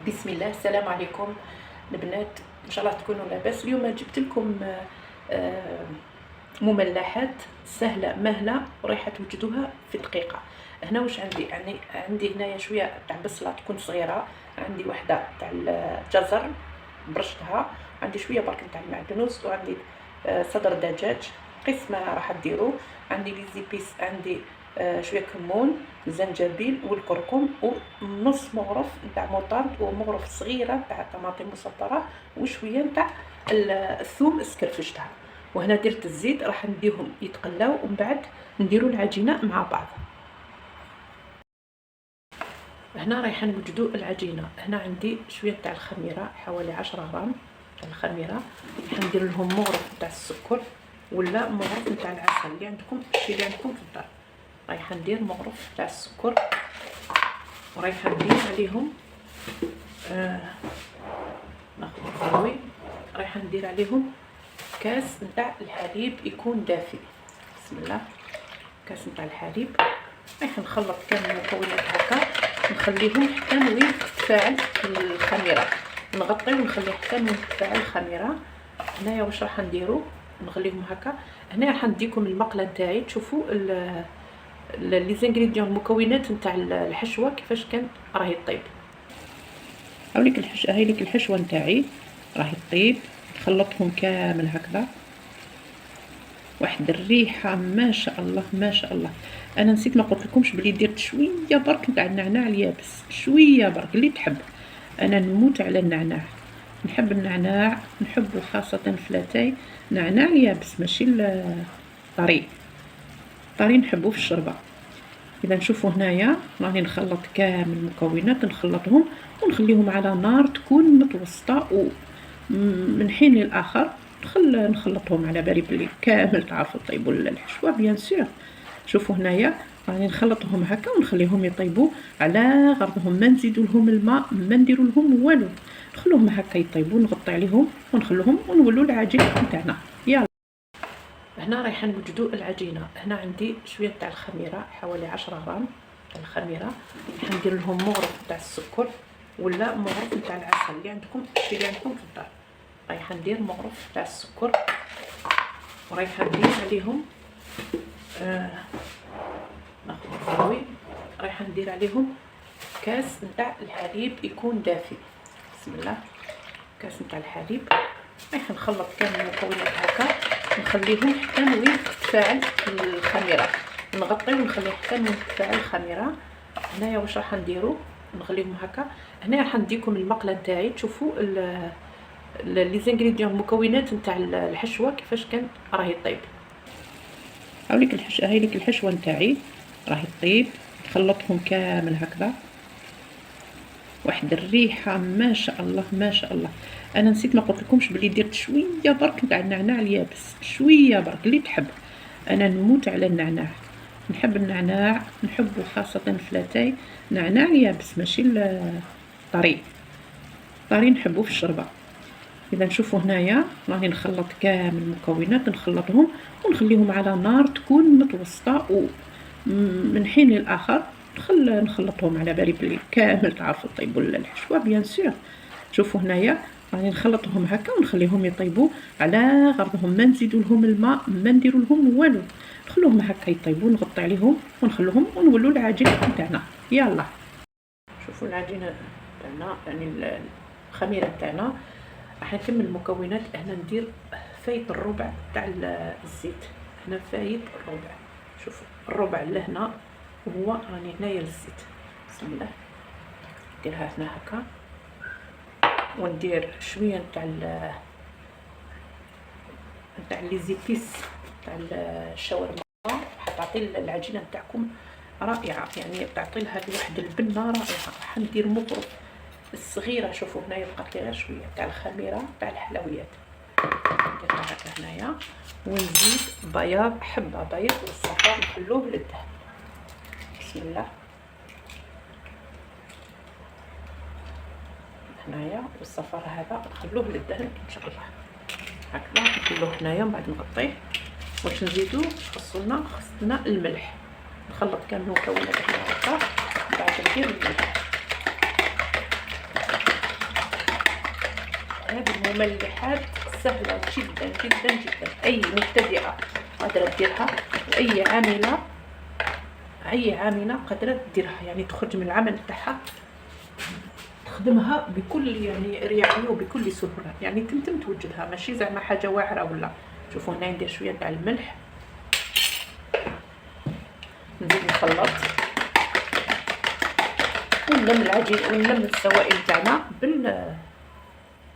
بسم الله. السلام عليكم البنات، ان شاء الله تكونوا لاباس. اليوم جبت لكم مملحات سهله مهله وريحه توجدوها في دقيقه. هنا واش عندي؟ يعني عندي هنايا شويه تاع بصله تكون صغيره، عندي وحده تاع الجزر برشتها، عندي شويه برك تاع المعدنوس، وعندي صدر دجاج قسمه راح ديروا، عندي لي زيبيس، عندي شويه كمون، الزنجبيل والكركم، ونص مغرف نتاع موطارد، ومغرف صغيره نتاع طماطم مسطره، وشويه نتاع الثوم اسكرفشتها. وهنا درت الزيت راح نديهم يتقلاو، ومن بعد نديروا العجينه مع بعض. هنا رايحه نوجدوا العجينه. هنا عندي شويه تاع الخميره، حوالي 10 غرام تاع الخميره، راح ندير لهم مغرف تاع السكر ولا مغرف نتاع العسل اللي عندكم، الشيء اللي عندكم في الدار. رايحه ندير مغرف تاع السكر، ورايحه ندير عليهم رايحه ندير عليهم كاس نتاع الحليب يكون دافئ. بسم الله. كاس نتاع الحليب، رايحه نخلط كامل المكونات هكا، نخليهم حتى وين تتفاعل الخميره، نغطي ونخلي حتى وين تتفاعل الخميره. هنايا واش راح نديرو؟ نخليهم هكا. هنا راح نديكم المقله نتاعي تشوفوا لي زانغريديون، المكونات نتاع الحشوه كيفاش كانت راهي طيب. هاوليك الحشوه، هاي ليك الحشوه نتاعي راهي طيب، نخلطهم كامل هكذا. واحد الريحه ما شاء الله ما شاء الله. انا نسيت ما قلت لكمش بلي درت شويه برك تاع النعناع اليابس، شويه برك اللي تحب. انا نموت على النعناع، نحب النعناع، نحبه خاصه في لاتاي، نعناع اليابس ماشي الطري. طري نحبه في الشربه. اذا نشوفوا هنايا راني نخلط كامل المكونات، نخلطهم ونخليهم على نار تكون متوسطه، ومن حين للاخر نخلطهم على بالي بلي كامل تعرفوا طيبوا الحشوه بيان سور. شوفوا هنايا راني نخلطهم هكا ونخليهم يطيبوا على غرضهم، ما نزيدوا لهم الماء، ما نديروا لهم والو، نخلوهم هكا يطيبوا، نغطي عليهم ونخلوهم ونولوا العجين نتاعنا. يلا هنا رايحه نوجدوا العجينه. هنا عندي شويه تاع الخميره، حوالي 10 غرام تاع الخميره، راح ندير لهم مغرف تاع السكر ولا مغرف تاع العسل اللي عندكم، الشيء اللي عندكم في الدار. رايحه ندير مغرف تاع السكر، ورايحه ندير عليهم رايحه ندير عليهم كاس نتاع الحليب يكون دافئ. بسم الله. كاس نتاع الحليب، رايحه نخلط كامل المكونات هكا، نخليهم حتى وين تتفاعل الخميره، نغطي ونخلي حتى وين تتفاعل الخميره. هنايا واش راح نديرو؟ نخليهم هكا. هنا راح نديكم المقله نتاعي تشوفوا لي زانغريديون، المكونات نتاع الحشوه كيفاش كانت راهي طيب. هاوليك الحشوه، هاي ليك الحشوه نتاعي راهي طيب، نخلطهم كامل هكذا. واحد الريحه ما شاء الله ما شاء الله. انا نسيت ما قلت لكمش بلي درت شويه برك تاع النعناع اليابس، شويه برك اللي تحب. انا نموت على النعناع، نحب النعناع، نحبه خاصه في لاتاي، نعناع اليابس ماشي الطري. طري نحبه في الشربه. اذا نشوفوا هنايا راني نخلط كامل المكونات، نخلطهم ونخليهم على نار تكون متوسطه، ومن حين للاخر نخلطهم على بالي بلي كامل تعرفوا طيبوا الحشوه بيان سور. شوفوا هنايا راني نخلطهم هكا ونخليهم يطيبوا على غرضهم، ما نزيدوا لهم الماء، ما نديروا لهم والو، نخلوهم هكا يطيبوا، نغطي عليهم ونخلوهم ونولوا العجين نتاعنا. يلا شوفوا العجينه تاعنا، يعني الخميره تاعنا. راح نكمل المكونات. هنا ندير فايت الربع تاع الزيت، هنا فايت الربع. شوفوا الربع لهنا، وهو راني هنايا للزيت. بسم الله. نديرها هنا هكا، وندير شويه نتاع لي زيبيس تاع الشاورما، حتعطي العجينه نتاعكم رائعه، يعني تعطي لها واحد البنه رائعه. راح ندير مغرف الصغيره. شوفوا هنايا بقات لي غير شويه تاع الخميره تاع الحلويات، نديرها هكا هنايا، ونزيد بياض، حبه بيض، والصفار نخلوه للدهن. بسم الله. هنايا والصفار هذا نخلوه للدهن ان شاء الله هكذا، نخلوه هنايا، من بعد نغطيه. واش نزيدو؟ خصنا الملح، نخلط كامل المكونات هنا هكا، من بعد ندير الملح. هذه المملحات سهله جدا جدا جدا، اي مبتدئه قادره ديرها، واي عامله قادره ديرها، يعني تخرج من العمل تاعها تخدمها بكل يعني رياحيه وبكل سهوله، يعني تمتم توجدها، ماشي زعما حاجه واعره ولا. شوفوا هنا ندير شويه تاع الملح، نزيد نخلط ونلم العجين ونلم السوائل تاعنا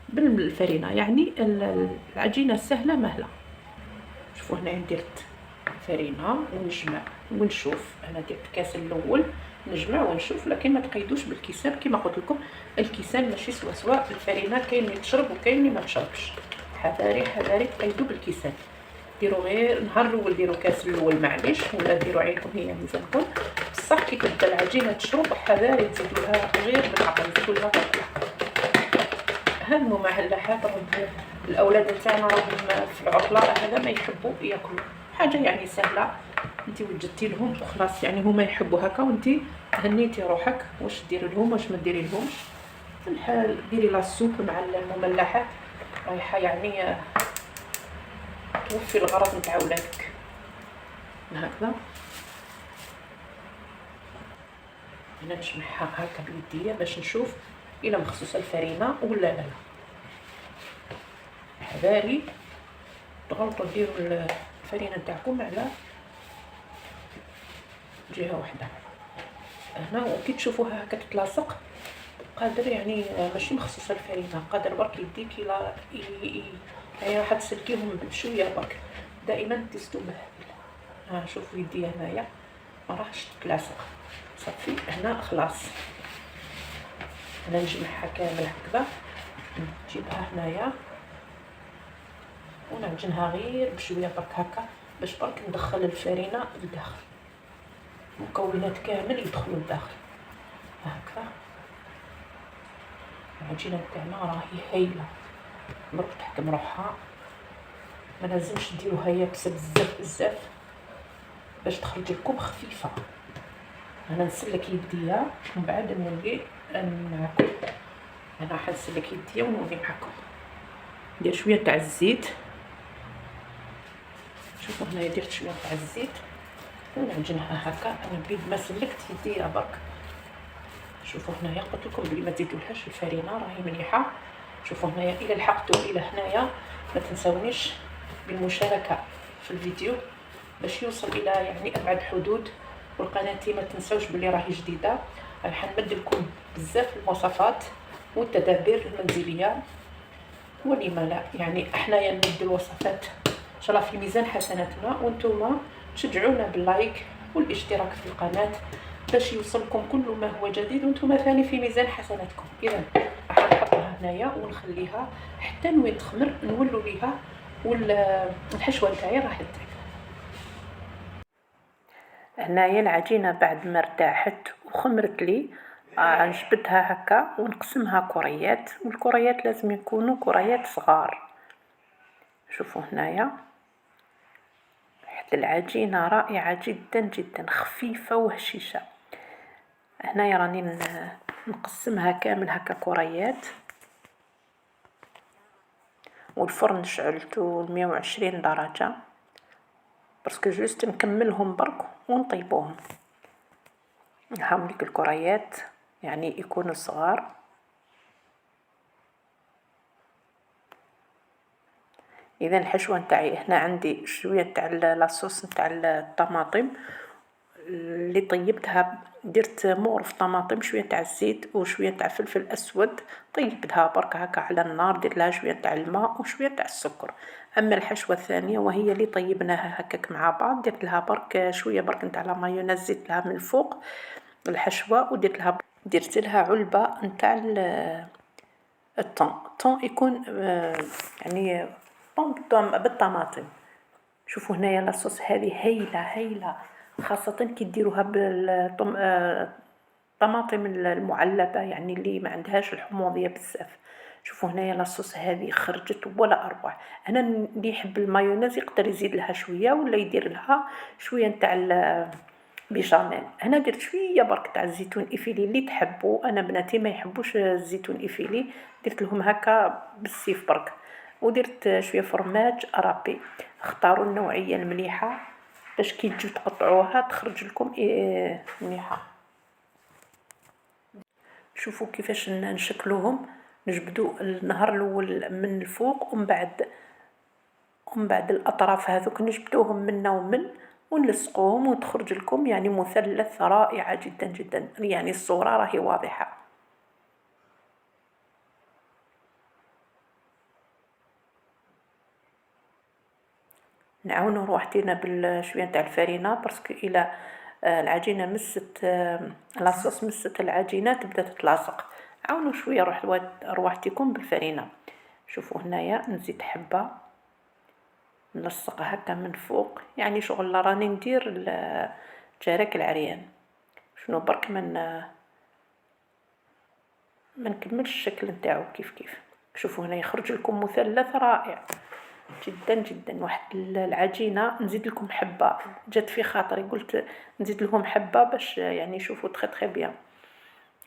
بالفرينه، يعني العجينه سهله مهله. شوفوا هنا درت فرينه ونجمع ونشوف، انا درت كاس الاول نجمع ونشوف، لكن ما تقيدوش بالكيسان كما قلت لكم، الكيسان ماشي سوا الفرينه كاين اللي تشرب وكاين اللي ما تشربش، حذاري تقيدوا بالكيسان، ديروا غير نهار الاول ديروا كاس الاول معليش، ولا ديروا عينكم هي ميزانكم، بصح كي تبدا العجينه تشرب حذاري تزيدوا لها غير بالعقل، تزيدوا لها هاد المملحات. الاولاد تاعنا راهم في العطله هذا ما يحبوا ياكلوا حاجه يعني سهله، انت وجدتي لهم وخلاص، يعني هما يحبوا هكا وانت هنيتي روحك، واش ديري لهم واش ما ديري لهمش. الحال ديري لا السوب مع المملحات رايحه يعني توفي الغرض نتاع ولادك. هكذا انا نجمعها هكا بيديا باش نشوف الا مخصوصه الفرينه ولا لا. حذاري تغلطوا ديروا الفرينه نتاعكم على جهه واحده هنا، وكي تشوفوها هكا تتلاصق قادر يعني ماشي مخصوصه الفرينه، قادر برك يديك الى يعني راح تسلكيهم بشويه برك، دائما تستو به. شوفوا يدي هنايا ما راحش تتلاصق، صافي هنا خلاص. انا نجمعها كامل هكذا، نجيبها هنايا ونعجنها غير بشويه برك هكا باش برك ندخل الفرينه لداخل، المكونات كامل يدخلوا لداخل هكذا. العجينه تاعنا راهي هايله، مروك تحكم روحها، ما لازمش ديروها يابسه بزاف باش تخرج لكم خفيفه. انا نسلك يديا ومن بعد نولي معكم، انا راح نسلك يديا ونولي معكم. ندير شويه تاع الزيت، شوفوا هنايا درت شويه تاع الزيت ونعجنها هكا، انا بيد ما سلكت يديا برك. شوفوا هنايا قلت لكم بلي ما تزيدولهاش الفرينه راهي مليحه. شوفوا هنايا الى لحقتوا الى هنايا ما تنساونيش بالمشاركه في الفيديو باش يوصل الى يعني ابعد حدود، والقناتي ما تنساوش بلي راهي جديده، راح نمد لكم بزاف الوصفات والتدابير المنزليه، ولما لا يعني احنايا نمد الوصفات ان شاء الله في ميزان حسناتنا، وانتم تشجعونا باللايك والاشتراك في القناه باش يوصلكم كل ما هو جديد، وانتم ثاني في ميزان حسناتكم. اذا راح نحطها هنايا ونخليها حتى وين تخمر نولوا ليها، والحشوه نتاعي راح تطيب. هنايا العجينه بعد ما ارتاحت وخمرت لي، نجبدها هكا ونقسمها كريات، والكريات لازم يكونوا كريات صغار. شوفوا هنايا العجينه رائعه جدا جدا، خفيفه وهشيشه. هنايا راني نقسمها كامل هكا كريات، والفرن شعلته 120 درجه باسكو جوست نكملهم برك ونطيبوهم. هاوليك الكريات يعني يكونوا صغار. اذا الحشوه نتاعي هنا عندي شويه تاع لاصوص نتاع الطماطم اللي طيبتها، درت مغرف طماطم، شويه تاع الزيت وشويه تاع فلفل اسود، طيبتها برك هكا على النار، درت لها شويه تاع الماء وشويه تاع السكر. اما الحشوه الثانيه وهي اللي طيبناها هكاك مع بعض، درت لها برك شويه برك نتاع لا مايونيز، زدت لها من الفوق الحشوه، درت لها علبه نتاع الطون يكون يعني طون بالطماطم. شوفوا هنايا لاصوص هذه هايله خاصه كي ديروها بالطماطم المعلبه، يعني اللي ما عندهاش الحموضيه بزاف. شوفوا هنايا لاصوص هذه خرجت ولا اروع. انا اللي يحب المايونيز يقدر يزيد لها شويه، ولا يدير لها شويه نتاع بيشاميل. هنا درت شويه برك تاع الزيتون افيلي اللي تحبوا، انا بناتي ما يحبوش الزيتون افيلي، درت لهم هكا بالسيف برك، ودرت شويه فرماج رابي. اختاروا النوعيه المليحه باش كي تجيو تقطعوها تخرج لكم مليحه. شوفوا كيفاش نشكلوهم، نجبدوا النهر الاول من الفوق ومن بعد الاطراف هذوك نجبدوهم منا ومن ونلصقوهم وتخرج لكم يعني مثلث رائعه جدا جدا، يعني الصوره راهي واضحه. نعاونوا روحتينا بالشويه تاع الفرينه باسكو الى العجينه مست لاصوص مست العجينه تبدا تتلاصق. عاونوا شويه روحتكم بالفرينه. شوفوا هنايا نزيد حبه نلصق هكا من فوق، يعني شغل راني ندير الجرك العريان. شنو برك ما نكملش الشكل نتاعو كيف. شوفوا هنا يخرج لكم مثلث رائع جدا جدا. واحد العجينه نزيد لكم حبه، جات في خاطري قلت نزيد لهم حبه باش يعني يشوفوا تخي بيان.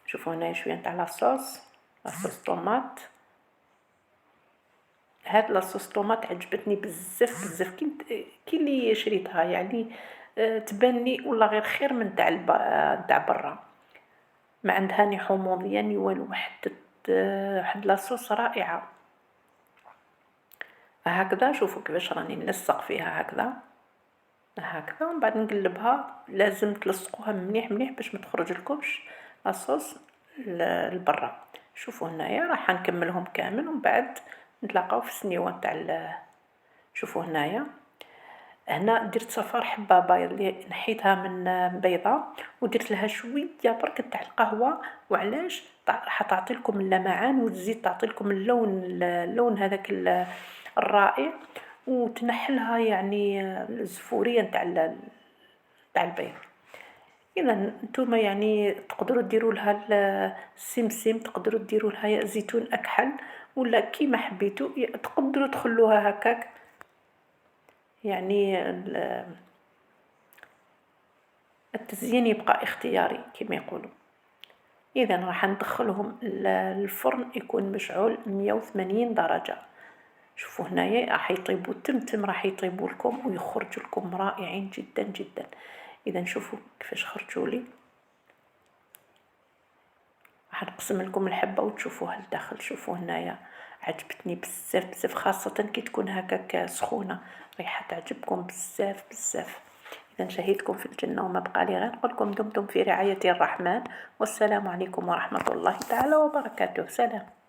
شوفوا هنا شويه تاع لاصوص طوماط. هاد لاصوص طوماط عجبتني بزاف كي اللي شريتها يعني تبان لي والله غير خير من تاع برا، ما عندها ني حموضيه ني والو، واحد لاصوص رائعه. هكذا شوفوا كيفاش راني نلصق فيها هكذا ومن بعد نقلبها. لازم تلصقوها مليح باش ما تخرج لكمش لاصوص لبرا. شوفوا هنايا راح نكملهم كامل ومن بعد نتلاقاو في السنيوه تاع شوفوا هنا درت صفار حبابه اللي نحيتها من بيضه ودرت لها شويه برك تاع القهوه. وعلاش؟ راح تعطي لكم اللمعان وتزيد تعطي لكم اللون هذاك الرائع، وتنحلها يعني الزفوريه تاع البيض. اذا نتوما يعني تقدروا ديروا لها السمسم، تقدروا ديروا لها زيتون اكحل ولا كيما حبيتوا، تقدروا تخلوها هكاك يعني التزيين يبقى اختياري كما يقولوا. اذا راح ندخلهم الفرن يكون مشعول 180 درجه. شوفوا هنايا راح يطيبوا تمتم، راح يطيبوا لكم ويخرجوا لكم رائعين جدا جدا. اذا شوفوا كيفاش خرجوا لي. راح نقسم لكم الحبه وتشوفوها لداخل. شوفوا هنايا عجبتني بزاف خاصه كي تكون هكاك سخونه، رايحه تعجبكم بزاف. إذا شهيتكم في الجنة وما بقى لي غير نقول لكم دمتم في رعاية الرحمن، والسلام عليكم ورحمة الله تعالى وبركاته. سلام.